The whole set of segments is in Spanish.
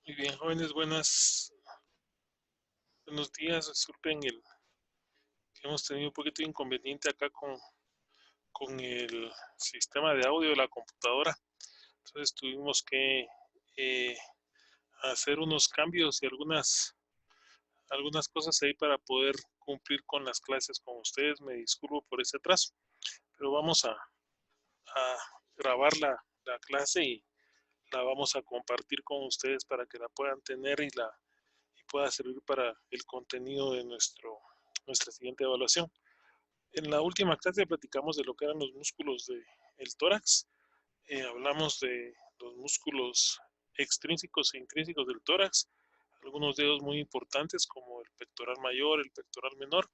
Muy bien, jóvenes, buenos días. Disculpen que hemos tenido un poquito de inconveniente acá con el sistema de audio de la computadora. Entonces tuvimos que eh, hacer unos cambios y algunas cosas ahí para poder cumplir con las clases con ustedes. Me disculpo por ese atraso, pero vamos a grabar la clase y la vamos a compartir con ustedes para que la puedan tener y pueda servir para el contenido de nuestra siguiente evaluación. En la última clase platicamos de lo que eran los músculos del tórax. Hablamos de los músculos extrínsecos e intrínsecos del tórax, algunos dedos muy importantes como el pectoral mayor, el pectoral menor.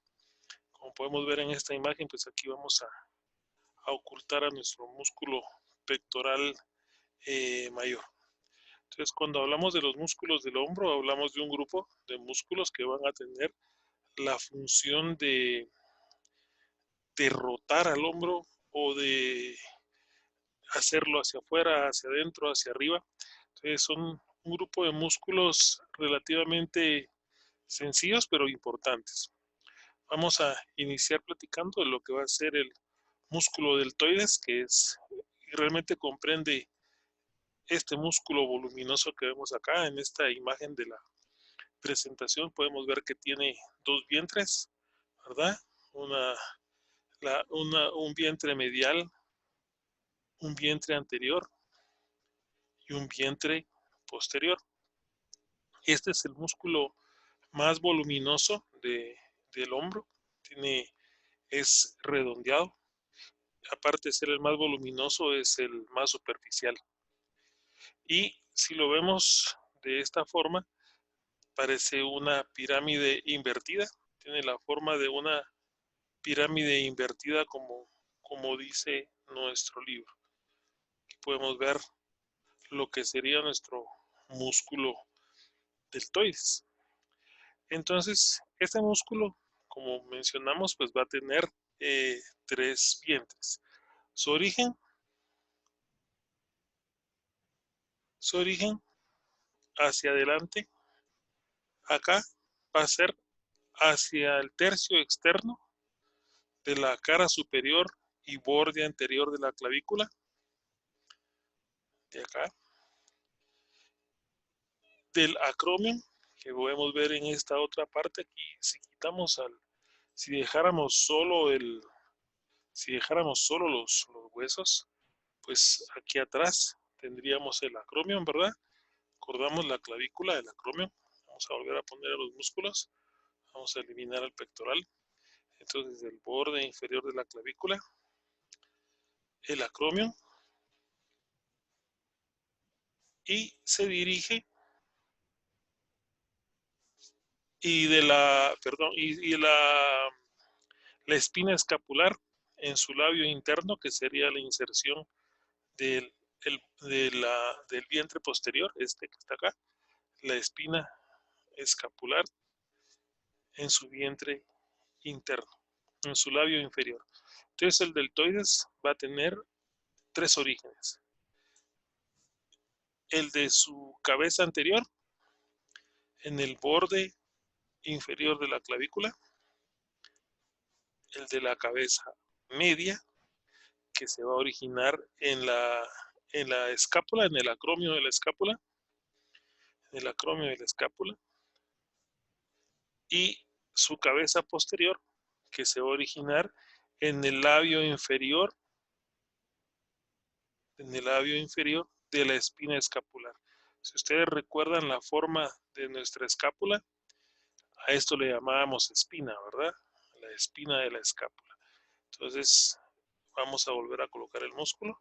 Como podemos ver en esta imagen, pues aquí vamos a ocultar a nuestro músculo pectoral mayor. Entonces, cuando hablamos de los músculos del hombro, hablamos de un grupo de músculos que van a tener la función de rotar al hombro o de hacerlo hacia afuera, hacia adentro, hacia arriba. Entonces son un grupo de músculos relativamente sencillos pero importantes. Vamos a iniciar platicando de lo que va a ser el músculo deltoides, que realmente comprende este músculo voluminoso que vemos acá en esta imagen de la presentación. Podemos ver que tiene dos vientres, ¿verdad? Una, un vientre medial, un vientre anterior y un vientre posterior. Este es el músculo más voluminoso del hombro. Es redondeado. Aparte de ser el más voluminoso, es el más superficial. Y si lo vemos de esta forma, parece una pirámide invertida. Tiene la forma de una pirámide invertida como dice nuestro libro. Aquí podemos ver lo que sería nuestro músculo deltoides. Entonces, este músculo, como mencionamos, pues va a tener tres vientres. Su origen, su origen hacia adelante, acá va a ser hacia el tercio externo de la cara superior y borde anterior de la clavícula, de acá, del acromion, que podemos ver en esta otra parte aquí. Si dejáramos solo los huesos, pues aquí atrás tendríamos el acromion, ¿verdad? Recordamos la clavícula del acromion. Vamos a volver a poner a los músculos. Vamos a eliminar el pectoral. Entonces, el borde inferior de la clavícula, el acromion, y se dirige la espina escapular en su labio interno, que sería la inserción del, del vientre posterior, este que está acá, la espina escapular en su vientre interno, en su labio inferior. Entonces el deltoides va a tener tres orígenes. El de su cabeza anterior, en el borde inferior de la clavícula, el de la cabeza media, que se va a originar en la escápula, en el acromio de la escápula, y su cabeza posterior, que se va a originar en el labio inferior, de la espina escapular. Si ustedes recuerdan la forma de nuestra escápula, a esto le llamábamos espina, ¿verdad? La espina de la escápula. Entonces, vamos a volver a colocar el músculo.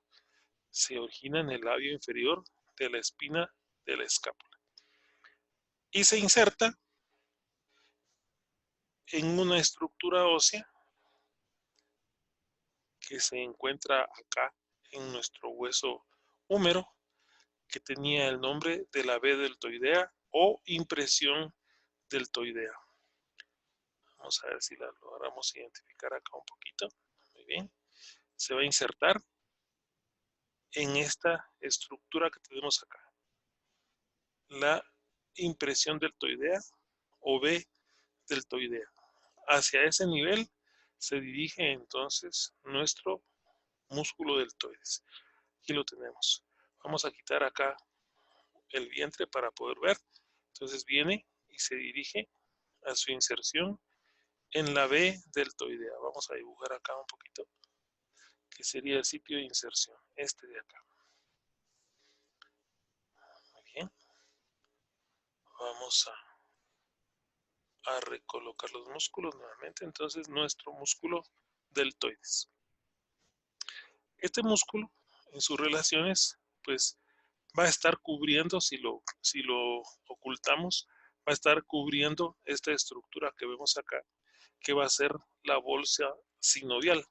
Se origina en el labio inferior de la espina de la escápula. Y se inserta en una estructura ósea que se encuentra acá en nuestro hueso húmero, que tenía el nombre de la B deltoidea o impresión deltoidea. Vamos a ver si la logramos identificar acá un poquito. Muy bien. Se va a insertar en esta estructura que tenemos acá, la impresión deltoidea o B deltoidea. Hacia ese nivel se dirige entonces nuestro músculo deltoides. Aquí lo tenemos. Vamos a quitar acá el vientre para poder ver. Entonces viene y se dirige a su inserción en la B deltoidea. Vamos a dibujar acá un poquito, que sería el sitio de inserción, este de acá. Muy bien. Vamos a recolocar los músculos nuevamente. Entonces nuestro músculo deltoides. Este músculo en sus relaciones pues va a estar cubriendo, si lo ocultamos, va a estar cubriendo esta estructura que vemos acá, que va a ser la bolsa sinovial.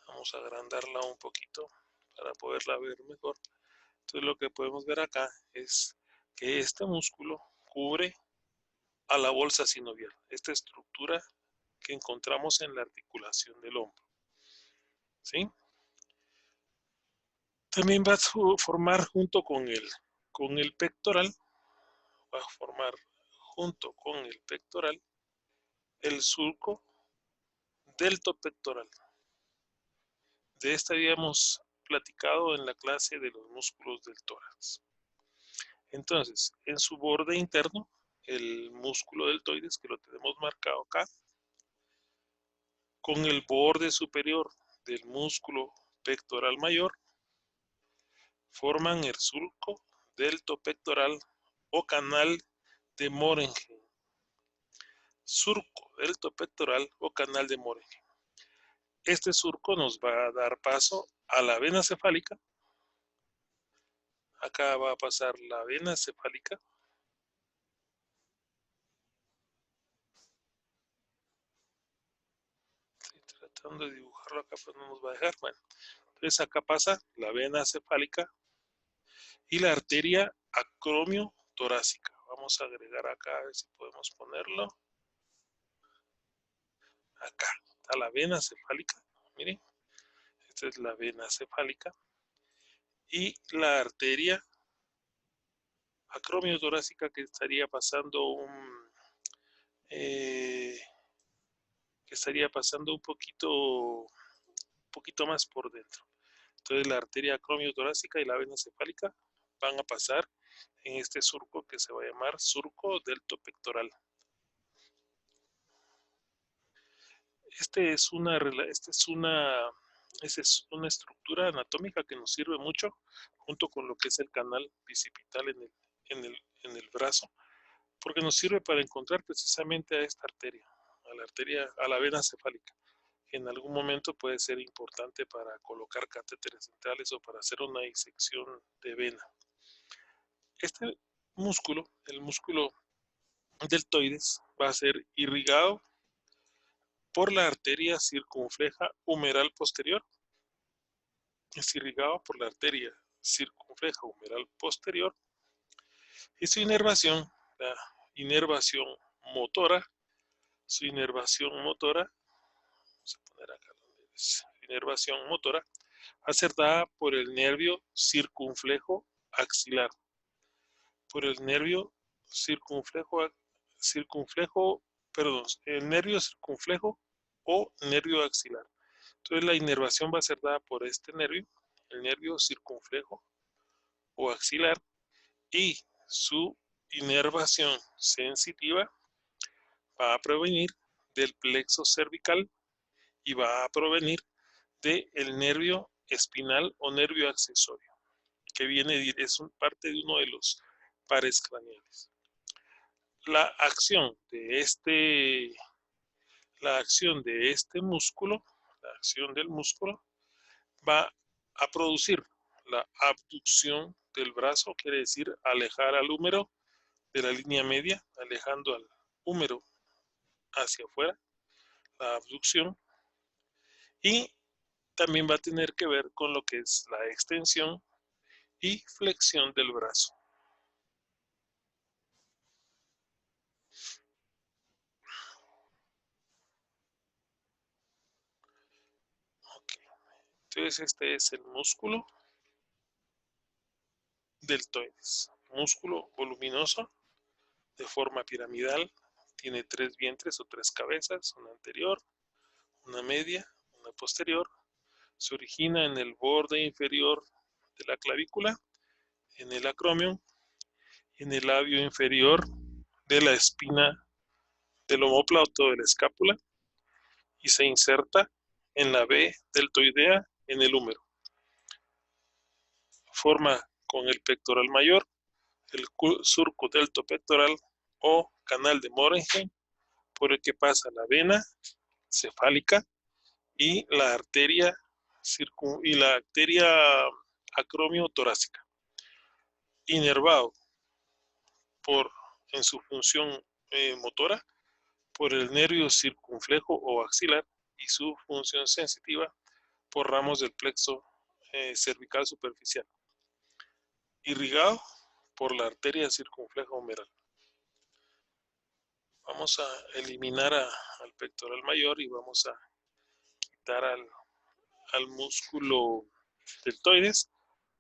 Vamos a agrandarla un poquito para poderla ver mejor. Entonces lo que podemos ver acá es que este músculo cubre a la bolsa sinovial, esta estructura que encontramos en la articulación del hombro. ¿Sí? También va a formar junto con el pectoral, va a formar junto con el pectoral el surco deltopectoral. De esta habíamos platicado en la clase de los músculos del tórax. Entonces, en su borde interno, el músculo deltoides, que lo tenemos marcado acá, con el borde superior del músculo pectoral mayor, forman el surco deltopectoral o canal de Mohren. Surco deltopectoral o canal de Mohren. Este surco nos va a dar paso a la vena cefálica. Acá va a pasar la vena cefálica. Estoy tratando de dibujarlo acá, pero no nos va a dejar. Bueno, entonces acá pasa la vena cefálica y la arteria acromio-torácica. Vamos a agregar acá, a ver si podemos ponerlo. Acá está la vena cefálica. Miren, esta es la vena cefálica. Y la arteria acromio-torácica que estaría pasando un poquito más por dentro. Entonces la arteria acromio-torácica y la vena cefálica van a pasar en este surco que se va a llamar surco deltopectoral. Esta es una estructura anatómica que nos sirve mucho junto con lo que es el canal bicipital en el brazo, porque nos sirve para encontrar precisamente a esta arteria, a la vena cefálica, que en algún momento puede ser importante para colocar catéteres centrales o para hacer una disección de vena. Este músculo, el músculo deltoides, va a ser irrigado por la arteria circunfleja humeral posterior. Es irrigado por la arteria circunfleja humeral posterior y su inervación, la inervación motora, vamos a poner acá donde es, inervación motora, va a ser dada por el nervio circunflejo axilar, por el nervio el nervio circunflejo o nervio axilar. Entonces la inervación va a ser dada por este nervio, el nervio circunflejo o axilar, y su inervación sensitiva va a provenir del plexo cervical y va a provenir del nervio espinal o nervio accesorio, que es parte de uno de los pares craneales. La acción de este músculo, la acción del músculo, va a producir la abducción del brazo, quiere decir alejar al húmero de la línea media, alejando al húmero hacia afuera, la abducción, y también va a tener que ver con lo que es la extensión y flexión del brazo. Okay. Entonces este es el músculo deltoides, músculo voluminoso de forma piramidal, tiene 3 vientres o 3 cabezas, una anterior, una media, una posterior. Se origina en el borde inferior de la clavícula, en el acromion, en el labio inferior de la espina del omóplato de la escápula y se inserta en la B deltoidea en el húmero. Forma con el pectoral mayor, el surco deltopectoral o canal de Morenheim, por el que pasa la vena cefálica y la arteria acromio-torácica, inervado en su función motora por el nervio circunflejo o axilar y su función sensitiva por ramos del plexo cervical superficial, irrigado por la arteria circunfleja humeral. Vamos a eliminar al pectoral mayor y vamos a quitar al músculo deltoides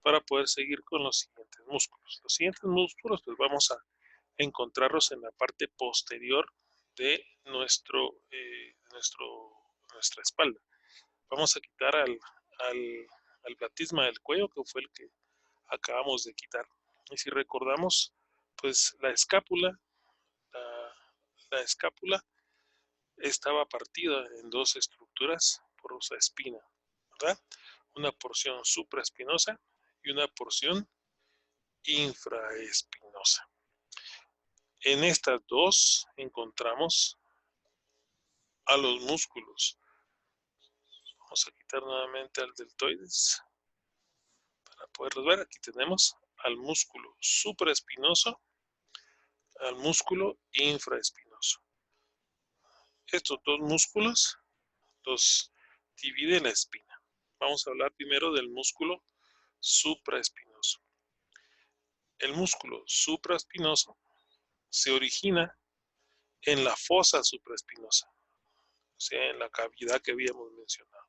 para poder seguir con los siguientes músculos. Los siguientes músculos pues vamos a encontrarlos en la parte posterior de nuestra espalda. Vamos a quitar al platisma del cuello, que fue el que acabamos de quitar. Y si recordamos, pues la escápula estaba partida en dos estructuras por esa espina, ¿verdad? Una porción supraespinosa y una porción infraespinosa. En estas dos encontramos a los músculos. Vamos a quitar nuevamente al deltoides para poderlos ver. Aquí tenemos al músculo supraespinoso, al músculo infraespinoso. Estos dos músculos los divide la espina. Vamos a hablar primero del músculo supraespinoso. El músculo supraespinoso se origina en la fosa supraespinosa, o sea, en la cavidad que habíamos mencionado.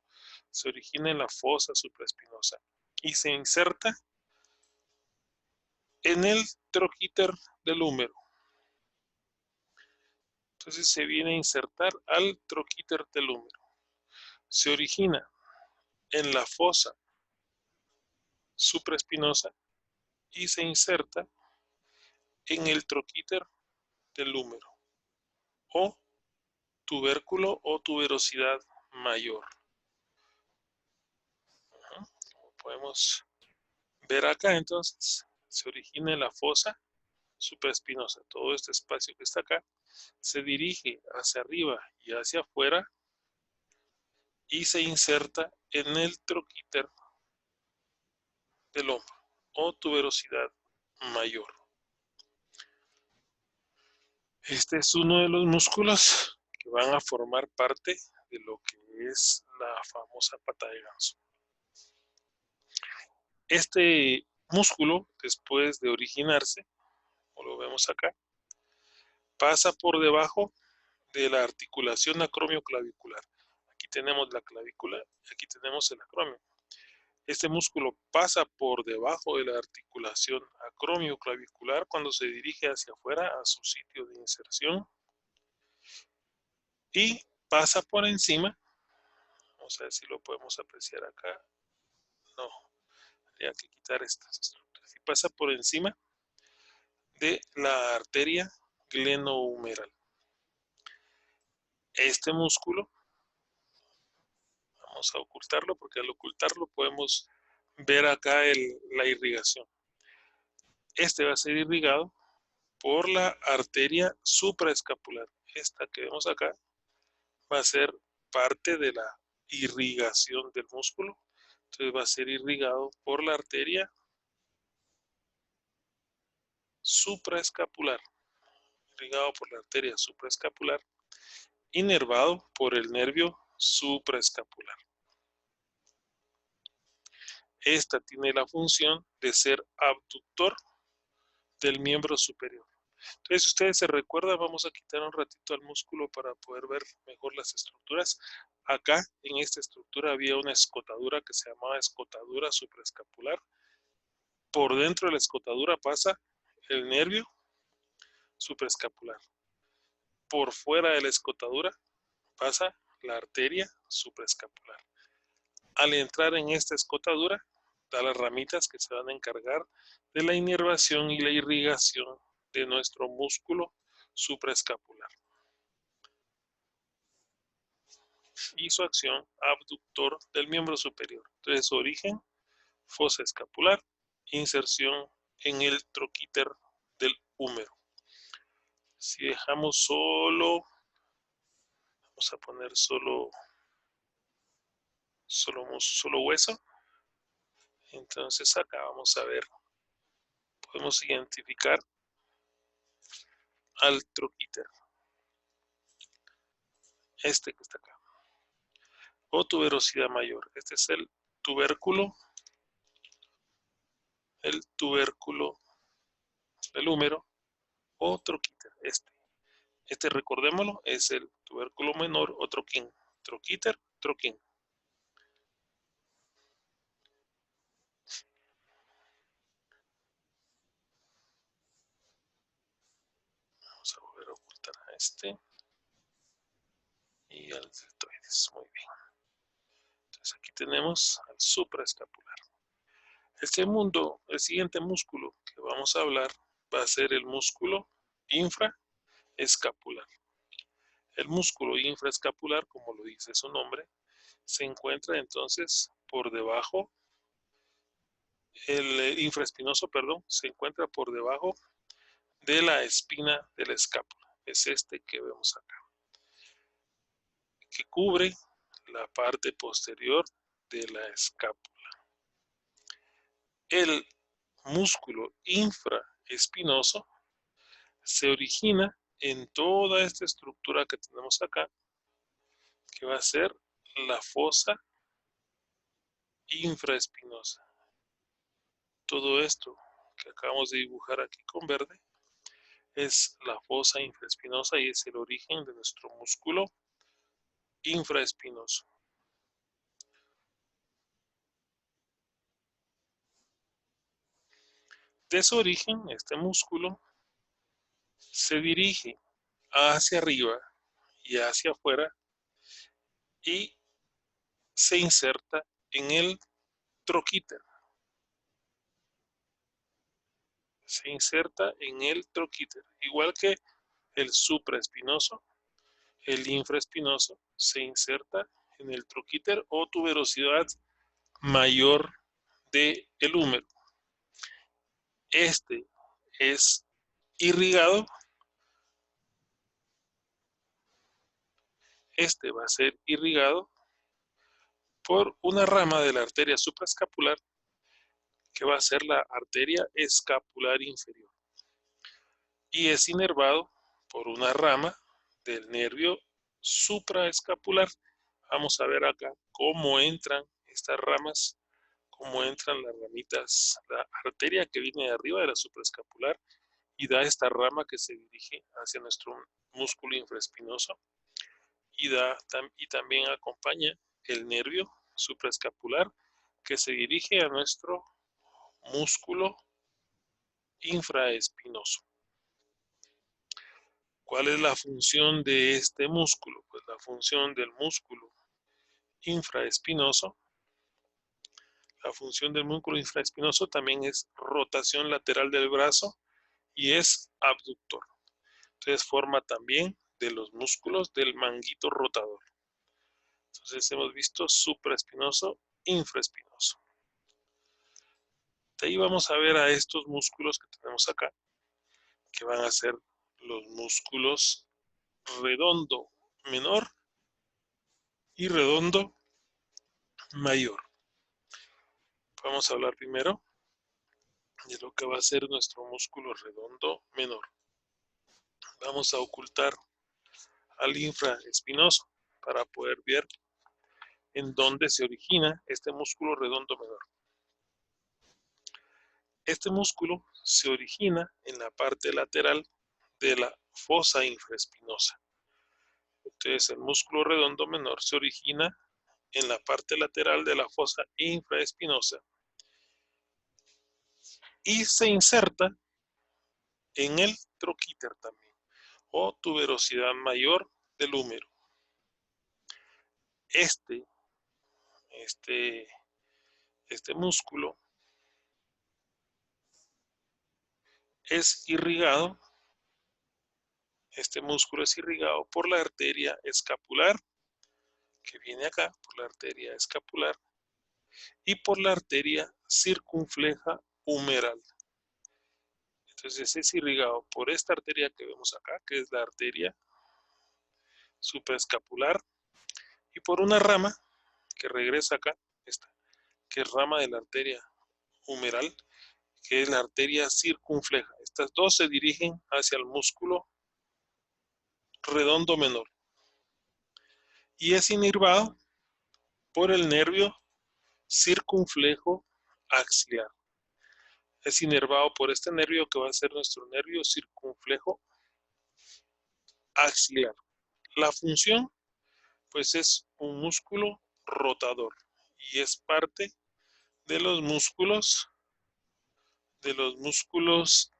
Se origina en la fosa supraespinosa y se inserta en el troquíter del húmero. Entonces se viene a insertar al troquíter del húmero. Se origina en la fosa supraespinosa y se inserta en el troquíter del húmero o tubérculo o tuberosidad mayor. Como podemos ver acá, entonces se origina en la fosa supraespinosa. Todo este espacio que está acá se dirige hacia arriba y hacia afuera y se inserta en el troquíter del hombro o tuberosidad mayor. Este es uno de los músculos que van a formar parte de lo que es la famosa pata de ganso. Este músculo, después de originarse, como lo vemos acá, pasa por debajo de la articulación acromioclavicular. Aquí tenemos la clavícula, aquí tenemos el acromio. Este músculo pasa por debajo de la articulación acromioclavicular cuando se dirige hacia afuera a su sitio de inserción y pasa por encima. Vamos a ver si lo podemos apreciar acá. No, habría que quitar estas estructuras. Y pasa por encima de la arteria glenohumeral. Este músculo, vamos a ocultarlo porque al ocultarlo podemos ver acá la irrigación. Este va a ser irrigado por la arteria supraescapular. Esta que vemos acá va a ser parte de la irrigación del músculo. Entonces va a ser irrigado por la arteria supraescapular. Irrigado por la arteria supraescapular. Inervado por el nervio supraescapular. Esta tiene la función de ser abductor del miembro superior. Entonces, si ustedes se recuerdan, vamos a quitar un ratito al músculo para poder ver mejor las estructuras. Acá, en esta estructura, había una escotadura que se llamaba escotadura supraescapular. Por dentro de la escotadura pasa el nervio supraescapular. Por fuera de la escotadura pasa la arteria supraescapular. Al entrar en esta escotadura, da las ramitas que se van a encargar de la inervación y la irrigación de nuestro músculo supraescapular. Y su acción abductor del miembro superior. Entonces, origen, fosa escapular, inserción en el troquíter del húmero. Si dejamos solo, vamos a poner solo hueso, entonces acá vamos a ver, podemos identificar al troquíter, este que está acá, o tuberosidad mayor. Este es el tubérculo del húmero o troquíter. Este recordémoslo, es el tubérculo menor o troquín. Troquíter, troquín. Vamos a volver a ocultar a este y al deltoides. Muy bien. Entonces aquí tenemos al supraescapular. El siguiente músculo que vamos a hablar va a ser el músculo infraescapular. El músculo infraescapular, como lo dice su nombre, se encuentra entonces por debajo, el infraespinoso, perdón, se encuentra por debajo de la espina de la escápula. Es este que vemos acá, que cubre la parte posterior de la escápula. El músculo infraespinoso se origina en toda esta estructura que tenemos acá, que va a ser la fosa infraespinosa. Todo esto que acabamos de dibujar aquí con verde es la fosa infraespinosa y es el origen de nuestro músculo infraespinoso. De su origen, este músculo se dirige hacia arriba y hacia afuera y se inserta en el troquíter. Se inserta en el troquíter, igual que el supraespinoso, el infraespinoso se inserta en el troquíter o tuberosidad mayor del húmero. Este es irrigado, este va a ser irrigado por una rama de la arteria supraescapular que va a ser la arteria escapular inferior y es inervado por una rama del nervio supraescapular. Vamos a ver acá cómo entran estas ramas, cómo entran las ramitas, la arteria que viene de arriba de la supraescapular y da esta rama que se dirige hacia nuestro músculo infraespinoso y también acompaña el nervio supraescapular que se dirige a nuestro músculo infraespinoso. ¿Cuál es la función de este músculo? Pues la función del músculo infraespinoso, también es rotación lateral del brazo y es abductor. Entonces forma también de los músculos del manguito rotador. Entonces hemos visto supraespinoso, infraespinoso. De ahí vamos a ver a estos músculos que tenemos acá, que van a ser los músculos redondo menor y redondo mayor. Vamos a hablar primero de lo que va a ser nuestro músculo redondo menor. Vamos a ocultar al infraespinoso para poder ver en dónde se origina este músculo redondo menor. Este músculo se origina en la parte lateral de la fosa infraespinosa. Entonces el músculo redondo menor se origina en la parte lateral de la fosa infraespinosa y se inserta en el troquíter también, o tuberosidad mayor del húmero. Este músculo es irrigado, este músculo es irrigado por la arteria escapular, que viene acá, por la arteria escapular, y por la arteria circunfleja humeral. Entonces es irrigado por esta arteria que vemos acá, que es la arteria supraescapular, y por una rama que regresa acá, esta, que es rama de la arteria humeral, que es la arteria circunfleja. Estas dos se dirigen hacia el músculo redondo menor y es inervado por el nervio circunflejo axilar. Es inervado por este nervio que va a ser nuestro nervio circunflejo axilar. La función, pues, es un músculo rotador y es parte de los músculos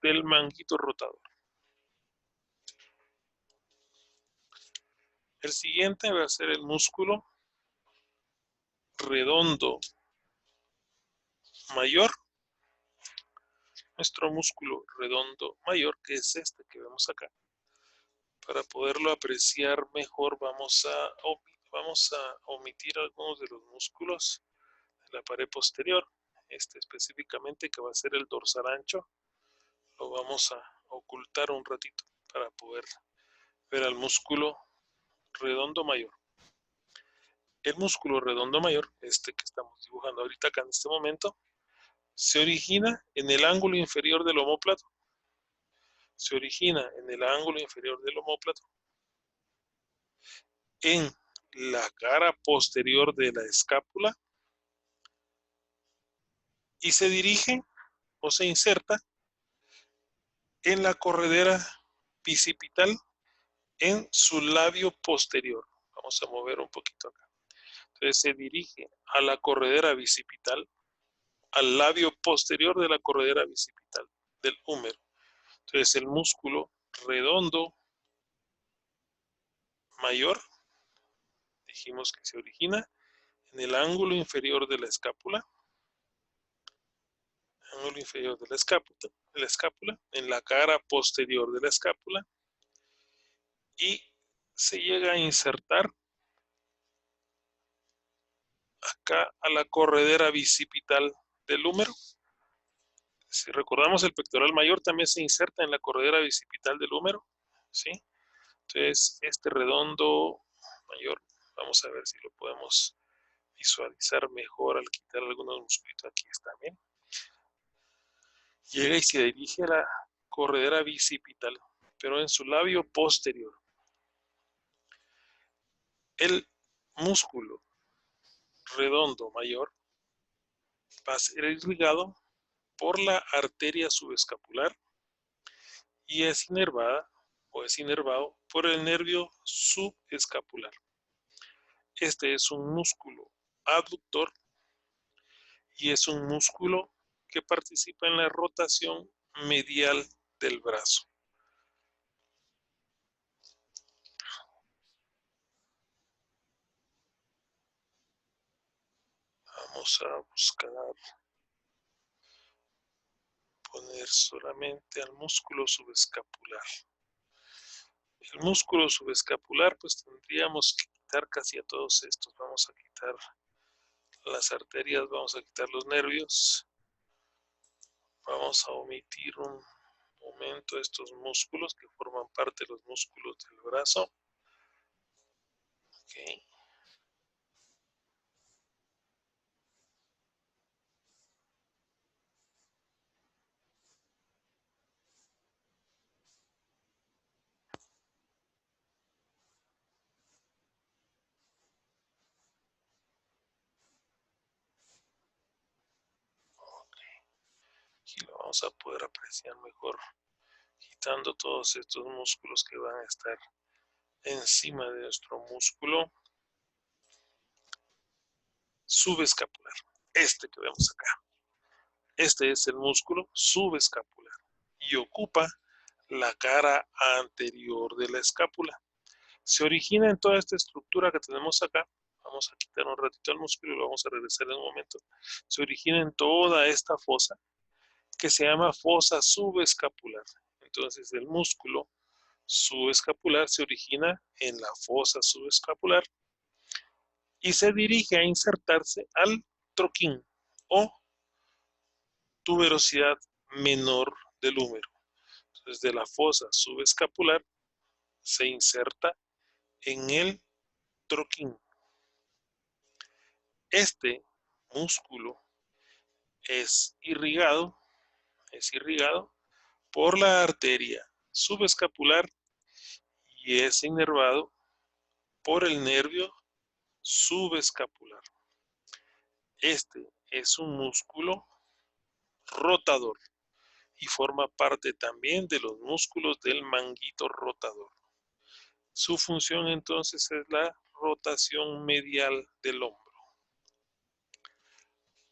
del manguito rotador. El siguiente va a ser el músculo redondo mayor. Nuestro músculo redondo mayor, que es este que vemos acá. Para poderlo apreciar mejor vamos a omitir algunos de los músculos de la pared posterior. Este específicamente, que va a ser el dorsal ancho, lo vamos a ocultar un ratito para poder ver al músculo redondo mayor. El músculo redondo mayor, este que estamos dibujando ahorita acá en este momento, se origina en el ángulo inferior del omóplato. Se origina en el ángulo inferior del omóplato, en la cara posterior de la escápula, y se dirige o se inserta en la corredera bicipital en su labio posterior. Vamos a mover un poquito acá. Entonces se dirige a la corredera bicipital, al labio posterior de la corredera bicipital del húmero. Entonces el músculo redondo mayor, dijimos que se origina en el ángulo inferior de la escápula, en la cara posterior de la escápula, y se llega a insertar acá a la corredera bicipital del húmero. Si recordamos, el pectoral mayor también se inserta en la corredera bicipital del húmero, ¿sí? Entonces, este redondo mayor, vamos a ver si lo podemos visualizar mejor al quitar algunos musculitos. Aquí está bien. Llega y se dirige a la corredera bicipital, pero en su labio posterior. El músculo redondo mayor va a ser irrigado por la arteria subescapular y es inervada o es inervado por el nervio subescapular. Este es un músculo abductor y es un músculo que participa en la rotación medial del brazo. Vamos a buscar poner solamente al músculo subescapular. El músculo subescapular, pues tendríamos que quitar casi a todos estos. Vamos a quitar las arterias, vamos a quitar los nervios. Vamos a omitir un momento estos músculos que forman parte de los músculos del brazo. Okay. Aquí lo vamos a poder apreciar mejor, quitando todos estos músculos que van a estar encima de nuestro músculo subescapular. Este que vemos acá. Este es el músculo subescapular y ocupa la cara anterior de la escápula. Se origina en toda esta estructura que tenemos acá. Vamos a quitar un ratito el músculo y lo vamos a regresar en un momento. Se origina en toda esta fosa que se llama fosa subescapular. Entonces el músculo subescapular se origina en la fosa subescapular y se dirige a insertarse al troquín o tuberosidad menor del húmero. Entonces de la fosa subescapular se inserta en el troquín. Este músculo es irrigado por la arteria subescapular y es inervado por el nervio subescapular. Este es un músculo rotador y forma parte también de los músculos del manguito rotador. Su función entonces es la rotación medial del hombro.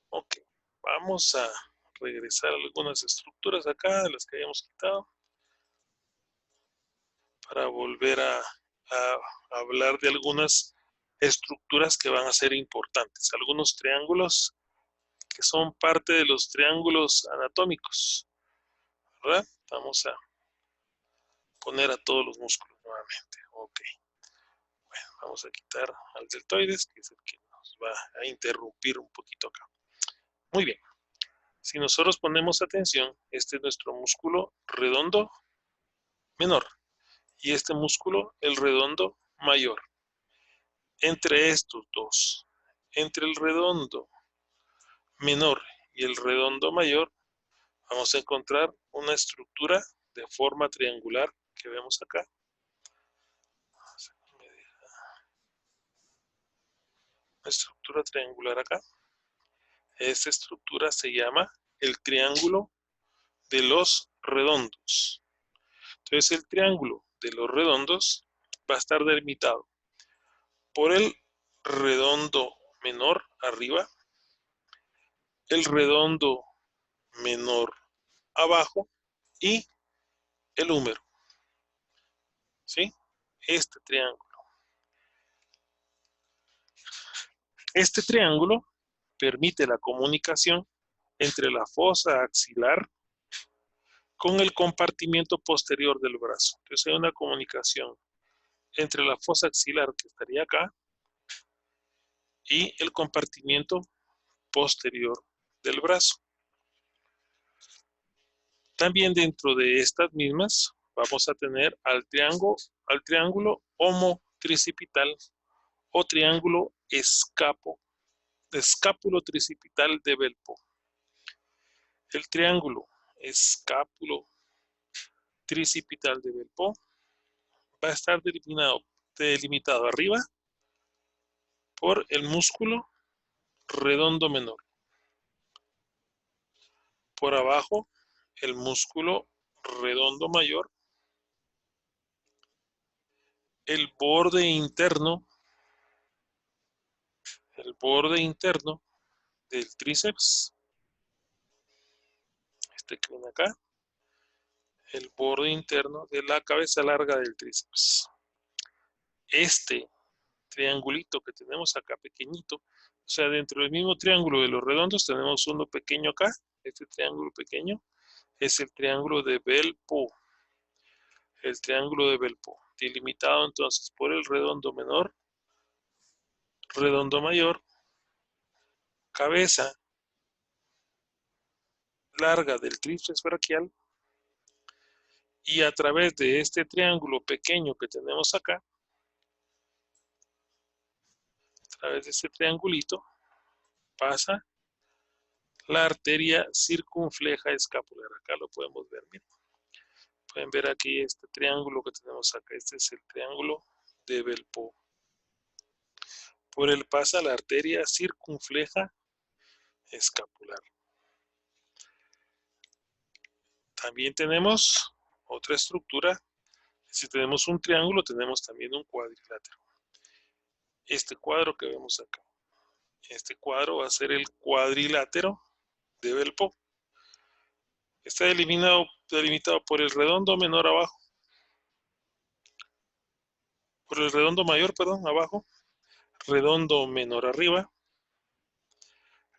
Ok, vamos a regresar a algunas estructuras acá de las que habíamos quitado para volver a hablar de algunas estructuras que van a ser importantes, algunos triángulos que son parte de los triángulos anatómicos, ¿verdad? Vamos a poner a todos los músculos nuevamente. Ok, bueno, vamos a quitar al deltoides, que es el que nos va a interrumpir un poquito acá. Muy bien, si nosotros ponemos atención, este es nuestro músculo redondo menor y este músculo el redondo mayor. Entre estos dos, entre el redondo menor y el redondo mayor, vamos a encontrar una estructura de forma triangular que vemos acá. Una estructura triangular acá. Esta estructura se llama el triángulo de los redondos. Entonces el triángulo de los redondos va a estar delimitado por el redondo menor arriba, el redondo menor abajo y el húmero. ¿Sí? Este triángulo. Este triángulo permite la comunicación entre la fosa axilar con el compartimiento posterior del brazo. Entonces hay una comunicación entre la fosa axilar, que estaría acá, y el compartimiento posterior del brazo. También dentro de estas mismas vamos a tener al triángulo homotricipital o triángulo escápulo-tricipital de Velpo. El triángulo escápulo-tricipital de Velpo va a estar delimitado arriba por el músculo redondo menor. Por abajo, el músculo redondo mayor. El borde interno del tríceps. Este que viene acá. El borde interno de la cabeza larga del tríceps. Este triangulito que tenemos acá pequeñito, o sea, dentro del mismo triángulo de los redondos tenemos uno pequeño acá. Este triángulo pequeño es el triángulo de Velpo. El triángulo de Velpo, delimitado entonces por el redondo menor, redondo mayor, cabeza larga del tríceps braquial, y a través de este triángulo pequeño que tenemos acá, a través de este triangulito, pasa la arteria circunfleja escapular. Acá lo podemos ver, miren. Pueden ver aquí este triángulo que tenemos acá. Este es el triángulo de Velpo. Por él pasa la arteria circunfleja escapular. También tenemos otra estructura. Si tenemos un triángulo, tenemos también un cuadrilátero. Este cuadro que vemos acá. Este cuadro va a ser el cuadrilátero de Velpo. Está delimitado delimitado por el redondo menor abajo, por el redondo mayor, perdón, abajo, redondo menor arriba,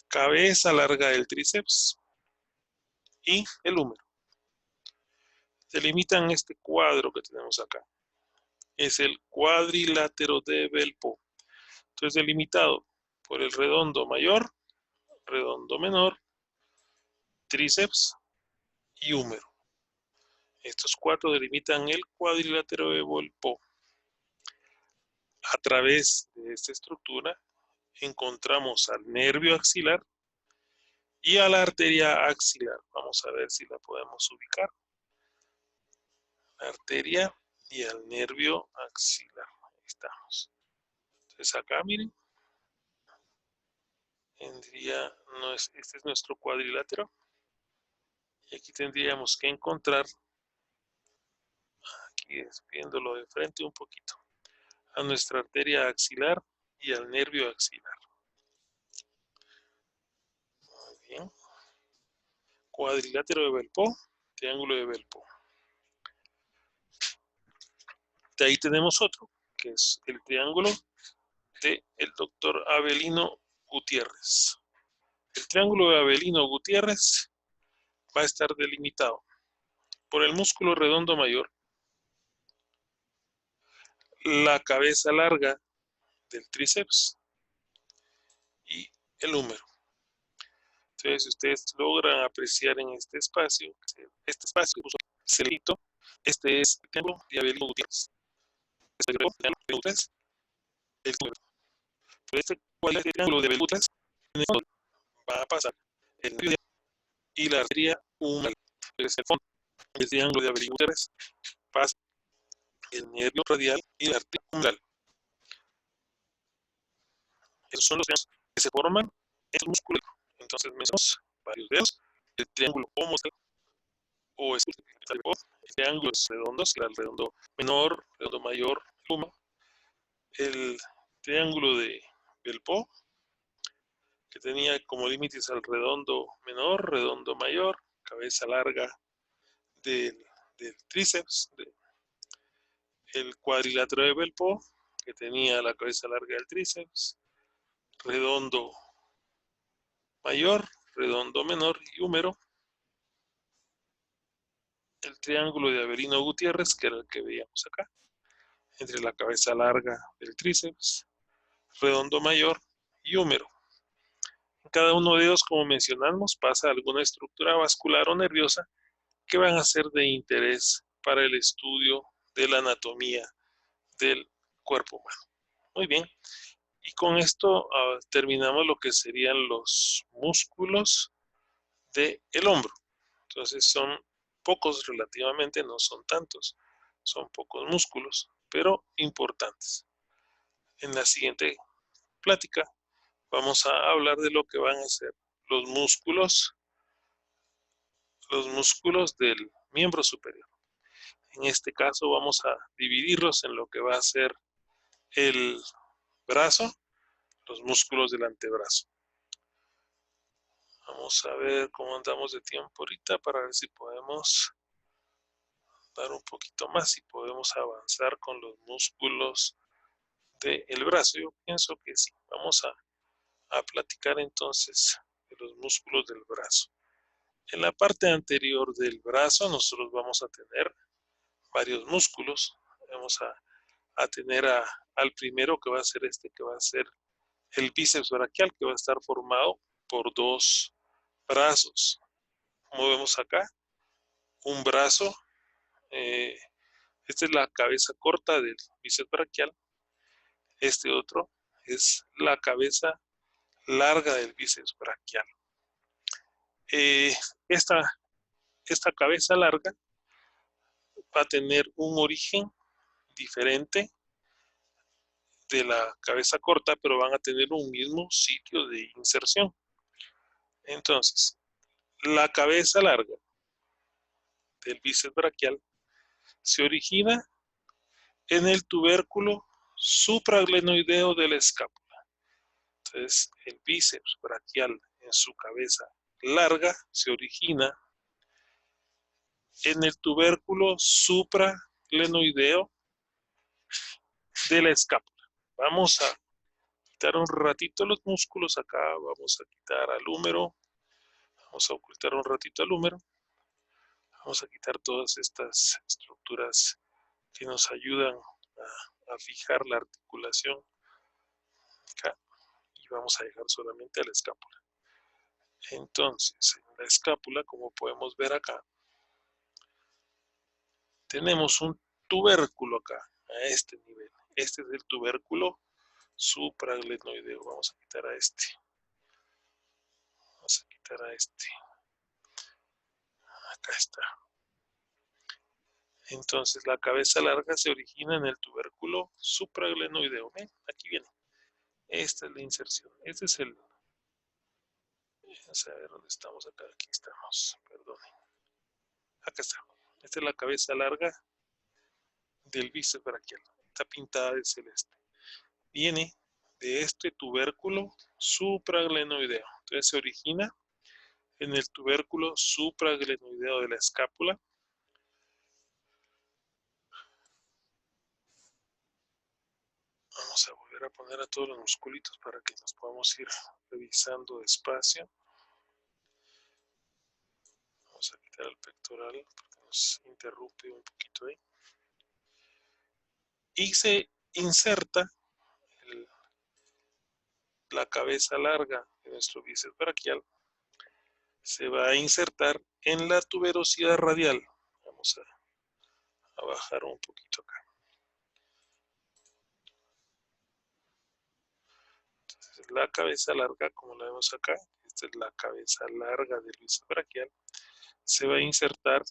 cabeza larga del tríceps y el húmero. Delimitan este cuadro que tenemos acá. Es el cuadrilátero de Velpo. Entonces, delimitado por el redondo mayor, redondo menor, tríceps y húmero. Estos cuatro delimitan el cuadrilátero de Velpo. A través de esta estructura encontramos al nervio axilar y a la arteria axilar. Vamos a ver si la podemos ubicar. La arteria y al nervio axilar. Ahí estamos. Entonces acá, miren, este es nuestro cuadrilátero. Y aquí tendríamos que encontrar, aquí viéndolo de frente un poquito, a nuestra arteria axilar y al nervio axilar. Muy bien. Cuadrilátero de Velpo, triángulo de Velpo. De ahí tenemos otro, que es el triángulo del doctor Avelino Gutiérrez. El triángulo de Avelino Gutiérrez va a estar delimitado por el músculo redondo mayor, la cabeza larga del tríceps y el húmero. Entonces, si ustedes logran apreciar en este espacio puso celito, este es el triángulo de Avelino Gutiérrez. Este triángulo de Avelino Gutiérrez va a pasar el nervio y la arteria humeral. Es el fondo. El triángulo de Avelino Gutiérrez pasa el nervio radial y la arteria humeral. Esos son los triángulos que se forman en el músculo. Entonces, mencionamos varios dedos. El triángulo homosexual o el triángulos redondos, que era el redondo menor, redondo mayor, luma. El triángulo de Velpo, que tenía como límites al redondo menor, redondo mayor, cabeza larga del tríceps, el cuadrilátero de Velpo, que tenía la cabeza larga del tríceps, redondo mayor, redondo menor y húmero. El triángulo de Avelino Gutiérrez, que era el que veíamos acá, entre la cabeza larga del tríceps, redondo mayor y húmero. En cada uno de ellos, como mencionamos, pasa alguna estructura vascular o nerviosa que van a ser de interés para el estudio de la anatomía del cuerpo humano. Muy bien. Y con esto terminamos lo que serían los músculos del hombro. Entonces son pocos relativamente, no son tantos. Son pocos músculos, pero importantes. En la siguiente plática vamos a hablar de lo que van a ser los músculos del miembro superior. En este caso vamos a dividirlos en lo que va a ser el brazo, los músculos del antebrazo. Vamos a ver cómo andamos de tiempo ahorita para ver si podemos dar un poquito más y podemos avanzar con los músculos del brazo. Yo pienso que sí. Vamos a platicar entonces de los músculos del brazo. En la parte anterior del brazo nosotros vamos a tener varios músculos. Vamos a tener al primero, que va a ser que va a ser el bíceps braquial, que va a estar formado por dos brazos. Como vemos acá, un brazo, esta es la cabeza corta del bíceps braquial, este otro es la cabeza larga del bíceps braquial. Esta cabeza larga va a tener un origen diferente de la cabeza corta, pero van a tener un mismo sitio de inserción. Entonces, la cabeza larga del bíceps braquial se origina en el tubérculo supraglenoideo de la escápula. Entonces, el bíceps braquial en su cabeza larga se origina en el tubérculo supraglenoideo de la escápula. Vamos a quitar un ratito los músculos acá, vamos a quitar al húmero, vamos a ocultar un ratito al húmero, vamos a quitar todas estas estructuras que nos ayudan a fijar la articulación acá y vamos a dejar solamente a la escápula. Entonces, en la escápula, como podemos ver acá, tenemos un tubérculo acá, a este nivel. Este es el tubérculo supraglenoideo. Vamos a quitar a este. Vamos a quitar a este. Acá está. Entonces, la cabeza larga se origina en el tubérculo supraglenoideo. ¿Ven? Aquí viene. Esta es la inserción. Este es el... Vamos a ver dónde estamos acá. Aquí estamos. Perdón. Acá está. Esta es la cabeza larga del bíceps braquial. Está pintada de celeste. Viene de este tubérculo supraglenoideo. Entonces se origina en el tubérculo supraglenoideo de la escápula. Vamos a volver a poner a todos los musculitos para que nos podamos ir revisando despacio. Vamos a quitar el pectoral porque nos interrumpe un poquito ahí. Y se inserta la cabeza larga de nuestro bíceps braquial. Se va a insertar en la tuberosidad radial. Vamos a bajar un poquito acá. Entonces, la cabeza larga, como la vemos acá, esta es la cabeza larga del bíceps braquial, se va a insertar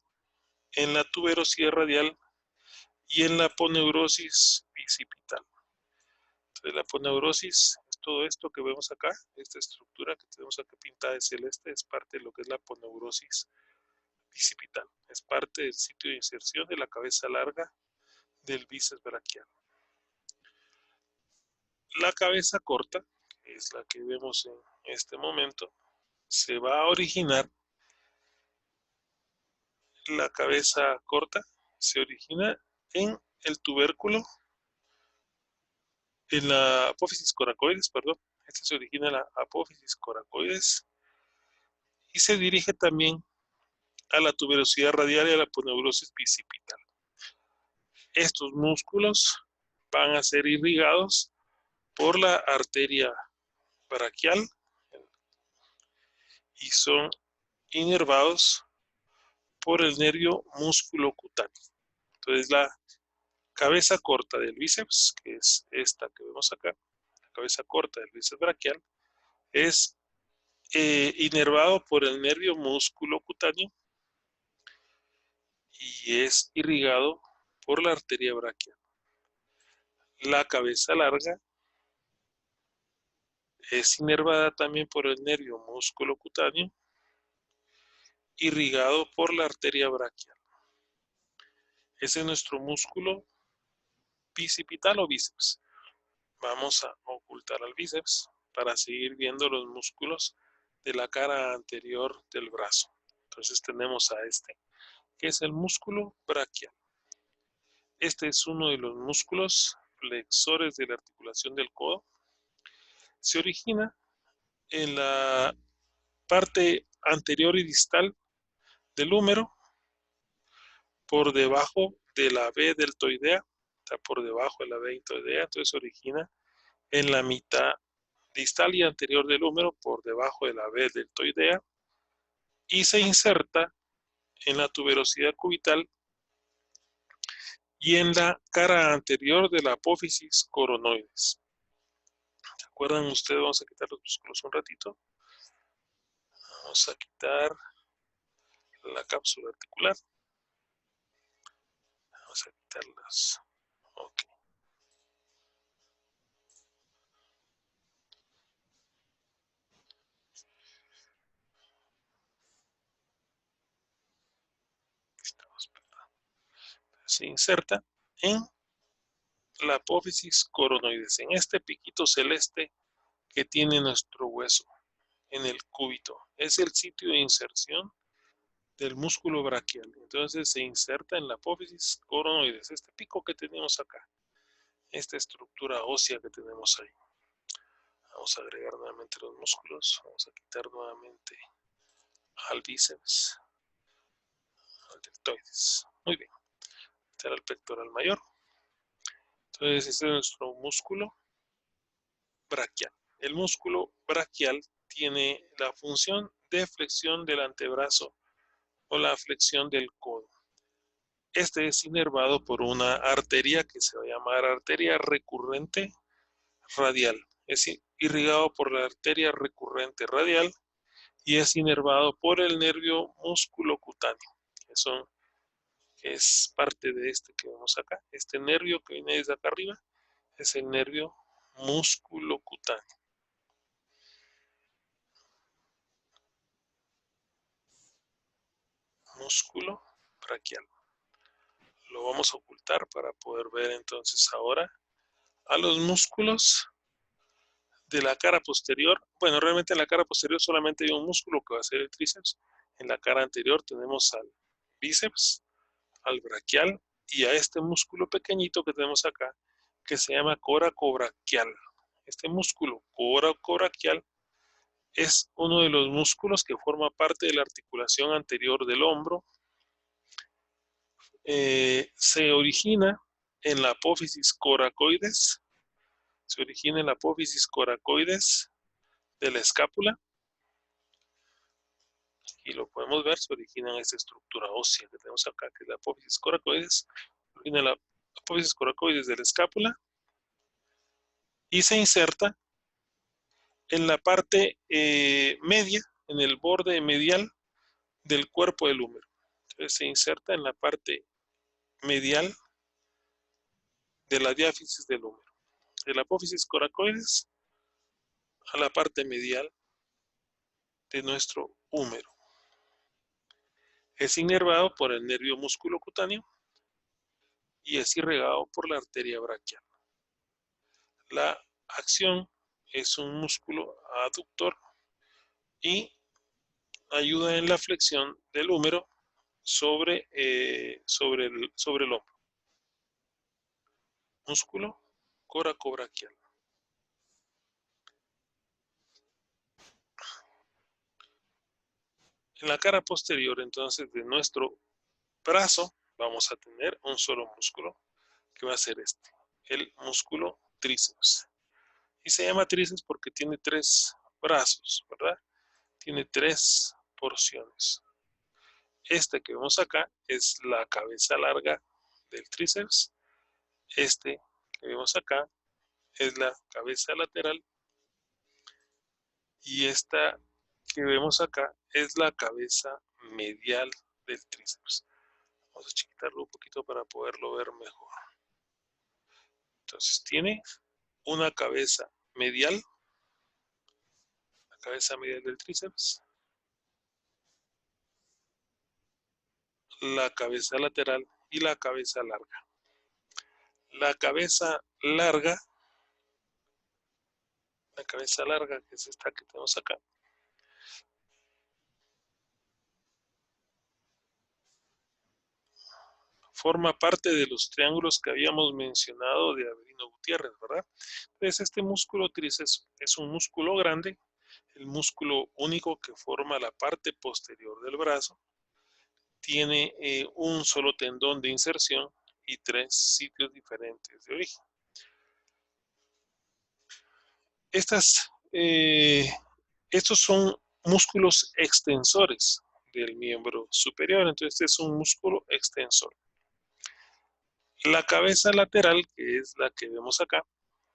en la tuberosidad radial y en la aponeurosis bicipital. Entonces, la aponeurosis es todo esto que vemos acá, esta estructura que tenemos acá pintada de celeste, es parte de lo que es la aponeurosis bicipital. Es parte del sitio de inserción de la cabeza larga del bíceps braquial. La cabeza corta, que es la que vemos en este momento, se va a originar. La cabeza corta se origina en el tubérculo, en la apófisis coracoides, perdón. Este se origina en la apófisis coracoides y se dirige también a la tuberosidad radial y a la aponeurosis bicipital. Estos músculos van a ser irrigados por la arteria braquial y son inervados por el nervio músculo cutáneo. Entonces la cabeza corta del bíceps, que es esta que vemos acá, la cabeza corta del bíceps braquial, es inervado por el nervio músculo cutáneo y es irrigado por la arteria braquial. La cabeza larga es inervada también por el nervio músculo cutáneo, irrigado por la arteria braquial. Ese es nuestro músculo bicipital o bíceps. Vamos a ocultar al bíceps para seguir viendo los músculos de la cara anterior del brazo. Entonces tenemos a este, que es el músculo braquial. Este es uno de los músculos flexores de la articulación del codo. Se origina en la parte anterior y distal del húmero, por debajo de la B deltoidea, está por debajo de la B deltoidea, entonces se origina en la mitad distal y anterior del húmero, por debajo de la B deltoidea, y se inserta en la tuberosidad cubital y en la cara anterior de la apófisis coronoides. ¿Se acuerdan ustedes? Vamos a quitar los músculos un ratito. Vamos a quitar la cápsula articular. Vamos a quitarlas. Ok. Se inserta en la apófisis coronoides, en este piquito celeste que tiene nuestro hueso, en el cúbito. Es el sitio de inserción del músculo braquial. Entonces se inserta en la apófisis coronoides, este pico que tenemos acá, esta estructura ósea que tenemos ahí. Vamos a agregar nuevamente los músculos, vamos a quitar nuevamente al bíceps, al deltoides. Muy bien, este era el pectoral mayor. Entonces este es nuestro músculo braquial. El músculo braquial tiene la función de flexión del antebrazo o la flexión del codo. Este es inervado por una arteria que se va a llamar arteria recurrente radial. Es irrigado por la arteria recurrente radial y es inervado por el nervio musculocutáneo. Eso es parte de este que vemos acá. Este nervio que viene desde acá arriba es el nervio musculocutáneo. Músculo braquial. Lo vamos a ocultar para poder ver entonces ahora a los músculos de la cara posterior. Bueno, realmente en la cara posterior solamente hay un músculo que va a ser el tríceps. En la cara anterior tenemos al bíceps, al braquial y a este músculo pequeñito que tenemos acá que se llama coracobraquial. Este músculo coracobraquial es uno de los músculos que forma parte de la articulación anterior del hombro. Se origina en la apófisis coracoides. Se origina en la apófisis coracoides de la escápula. Y lo podemos ver, se origina en esta estructura ósea que tenemos acá, que es la apófisis coracoides. Se origina en la apófisis coracoides de la escápula y se inserta en la parte media, en el borde medial del cuerpo del húmero. Entonces se inserta en la parte medial de la diáfisis del húmero. De la apófisis coracoides a la parte medial de nuestro húmero. Es inervado por el nervio musculocutáneo y es irrigado por la arteria braquial. La acción es un músculo aductor y ayuda en la flexión del húmero sobre el hombro. Músculo coracobraquial. En la cara posterior, entonces, de nuestro brazo, vamos a tener un solo músculo, que va a ser este, el músculo tríceps. Y se llama tríceps porque tiene 3 brazos, ¿verdad? Tiene 3 porciones. Este que vemos acá es la cabeza larga del tríceps. Este que vemos acá es la cabeza lateral. Y esta que vemos acá es la cabeza medial del tríceps. Vamos a chiquitarlo un poquito para poderlo ver mejor. Entonces tiene una cabeza medial, la cabeza medial del tríceps, la cabeza lateral y la cabeza larga. La cabeza larga que es esta que tenemos acá, forma parte de los triángulos que habíamos mencionado de Avelino Gutiérrez, ¿verdad? Entonces este músculo tríceps es un músculo grande, el músculo único que forma la parte posterior del brazo, tiene un solo tendón de inserción y 3 sitios diferentes de origen. Estos son músculos extensores del miembro superior, entonces este es un músculo extensor. La cabeza lateral, que es la que vemos acá,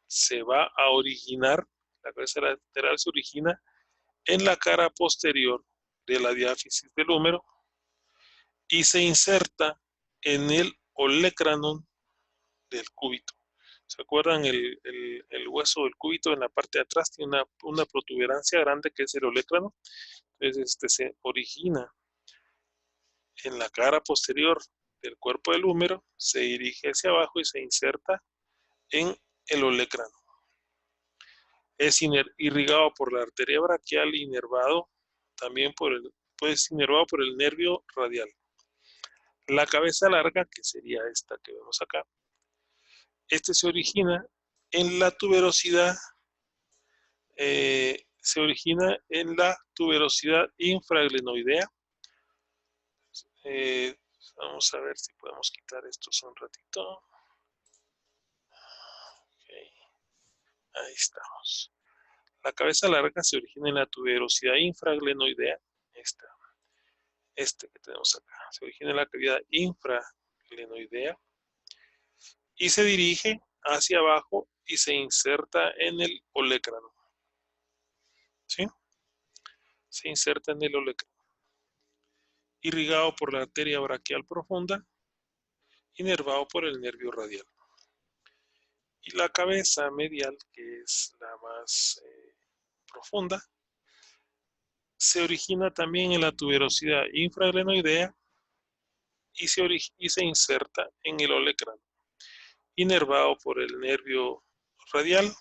se va a originar, la cabeza lateral se origina en la cara posterior de la diáfisis del húmero y se inserta en el olecranon del cúbito. ¿Se acuerdan? El hueso del cúbito en la parte de atrás tiene una protuberancia grande que es el olecrano. Entonces este se origina en la cara posterior del cuerpo del húmero, se dirige hacia abajo y se inserta en el olecrano. Es irrigado por la arteria braquial, inervado también por pues inervado por el nervio radial. La cabeza larga, que sería esta que vemos acá, se origina en la tuberosidad, infraglenoidea. Vamos a ver si podemos quitar estos un ratito. Okay. Ahí estamos. La cabeza larga se origina en la tuberosidad infraglenoidea. Este que tenemos acá. Se origina en la cavidad infraglenoidea y se dirige hacia abajo y se inserta en el olecrano. ¿Sí? Se inserta en el olecrano. Irrigado por la arteria braquial profunda, inervado por el nervio radial. Y la cabeza medial, que es la más profunda, se origina también en la tuberosidad infraglenoidea y se inserta en el olecrano, inervado por el nervio radial,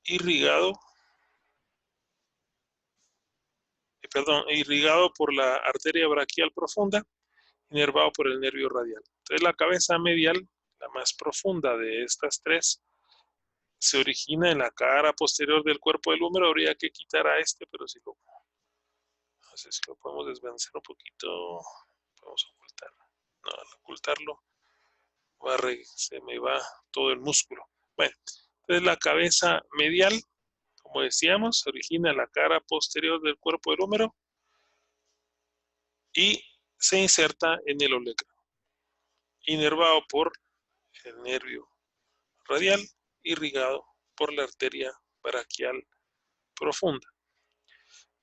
irrigado por la arteria braquial profunda, inervado por el nervio radial. Entonces la cabeza medial, la más profunda de estas tres, se origina en la cara posterior del cuerpo del húmero. Habría que quitar a pero si lo, no sé si lo podemos desvanecer un poquito, podemos ocultar. No, al ocultarlo se me va todo el músculo. Bueno, entonces la cabeza medial, como decíamos, se origina en la cara posterior del cuerpo del húmero y se inserta en el olecrano, inervado por el nervio radial, irrigado por la arteria braquial profunda.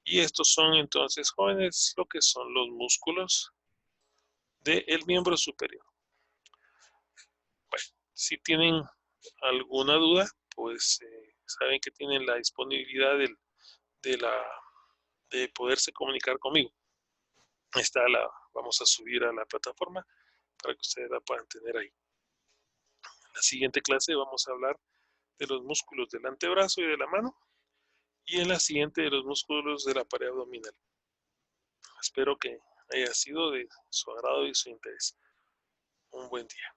Y estos son entonces, jóvenes, lo que son los músculos del miembro superior. Bueno, si tienen alguna duda, pues saben que tienen la disponibilidad de poderse comunicar conmigo. Esta la vamos a subir a la plataforma para que ustedes la puedan tener ahí. En la siguiente clase vamos a hablar de los músculos del antebrazo y de la mano, y en la siguiente de los músculos de la pared abdominal. Espero que haya sido de su agrado y su interés. Un buen día.